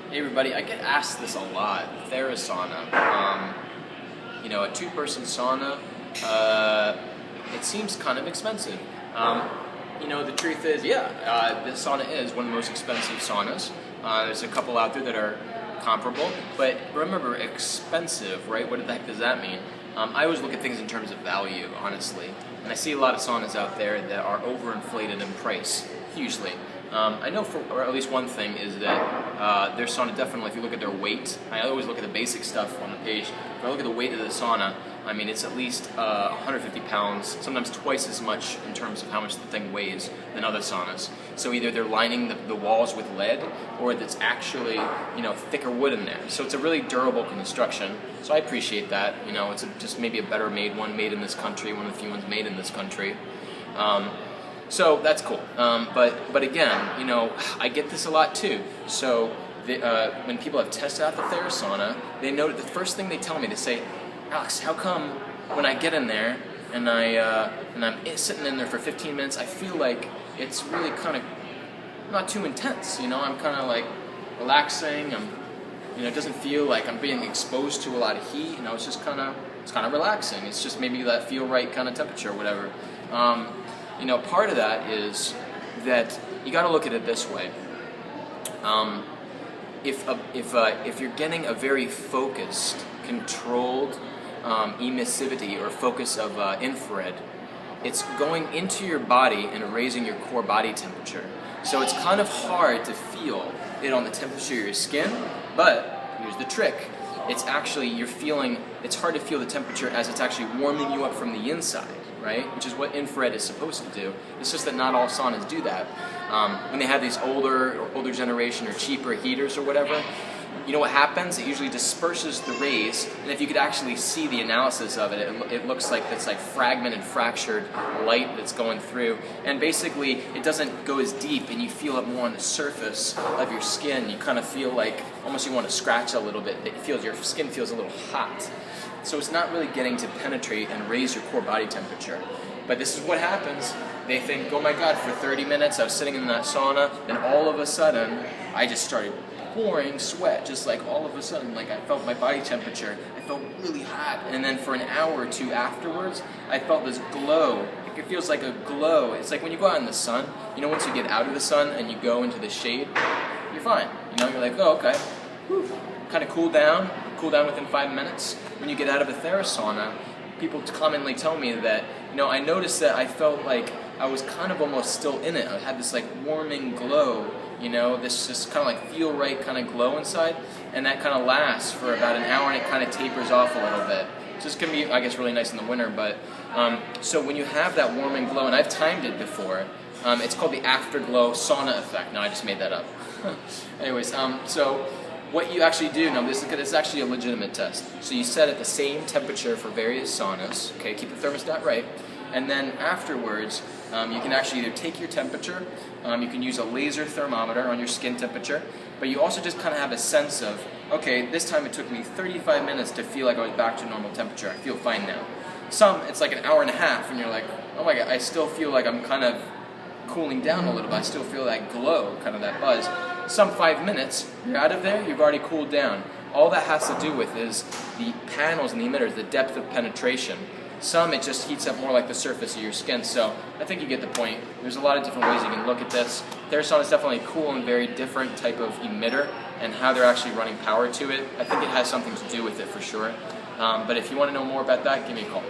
Hey everybody, I get asked this a lot. Therasauna. A two-person sauna, it seems kind of expensive. The truth is, this sauna is one of the most expensive saunas. There's a couple out there that are comparable, but remember, expensive, right? What the heck does that mean? I always look at things in terms of value, honestly, and I see a lot of saunas out there that are overinflated in price, hugely. I know or at least one thing is that their sauna definitely, if you look at their weight, I always look at the basic stuff on the page. If I look at the weight of the sauna, I mean, it's at least 150 pounds, sometimes twice as much in terms of how much the thing weighs than other saunas. So either they're lining the walls with lead, or it's actually, thicker wood in there. So it's a really durable construction. So I appreciate that. It's just maybe a better made one, made in this country, one of the few ones made in this country. So that's cool. But again, I get this a lot too. So when people have tested out the Therasauna, they know the first thing they tell me, they say, Alex, how come when I get in there and I'm sitting in there for 15 minutes, I feel like it's really kind of not too intense. I'm kind of like relaxing. It doesn't feel like I'm being exposed to a lot of heat. It's just kind of relaxing. It's just maybe that feel right kind of temperature or whatever. Part of that is that you got to look at it this way. If you're getting a very focused, controlled emissivity or focus of infrared, it's going into your body and raising your core body temperature. So it's kind of hard to feel it on the temperature of your skin, but here's the trick. It's actually, it's hard to feel the temperature as it's actually warming you up from the inside, right? Which is what infrared is supposed to do. It's just that not all saunas do that. When they have these older generation or cheaper heaters or whatever, what happens? It usually disperses the rays, and if you could actually see the analysis of it, it looks like it's like fragmented, fractured light that's going through, and basically it doesn't go as deep, and you feel it more on the surface of your skin. You kind of feel like almost you want to scratch a little bit. Your skin feels a little hot. So it's not really getting to penetrate and raise your core body temperature. But this is what happens. They think, oh my God, for 30 minutes I was sitting in that sauna, then all of a sudden I just started pouring sweat, just like all of a sudden, like I felt my body temperature, I felt really hot, and then for an hour or two afterwards, I felt this glow. It feels like a glow. It's like when you go out in the sun, once you get out of the sun and you go into the shade, you're fine. You're like, oh, okay, kind of cool down within 5 minutes. When you get out of a Therasauna, people commonly tell me that, I noticed that I felt like I was kind of almost still in it. I had this like warming glow, this just kind of like feel right kind of glow inside, and that kind of lasts for about an hour, and it kind of tapers off a little bit. So this can be, I guess, really nice in the winter, but so when you have that warming glow, and I've timed it before, it's called the afterglow sauna effect. No, I just made that up. Anyways, so what you actually do, now this is actually a legitimate test. So you set at the same temperature for various saunas, okay, keep the thermostat right, and then afterwards, you can actually either take your temperature, you can use a laser thermometer on your skin temperature, but you also just kind of have a sense of, okay, this time it took me 35 minutes to feel like I was back to normal temperature. I feel fine now. Some, it's like an hour and a half, and you're like, oh my God, I still feel like I'm kind of cooling down a little bit. I still feel that glow, kind of that buzz. Some 5 minutes, you're out of there, you've already cooled down. All that has to do with is the panels and the emitters, the depth of penetration. Some, it just heats up more like the surface of your skin, so I think you get the point. There's a lot of different ways you can look at this. Therasauna is definitely a cool and very different type of emitter, and how they're actually running power to it, I think it has something to do with it for sure. But if you want to know more about that, give me a call.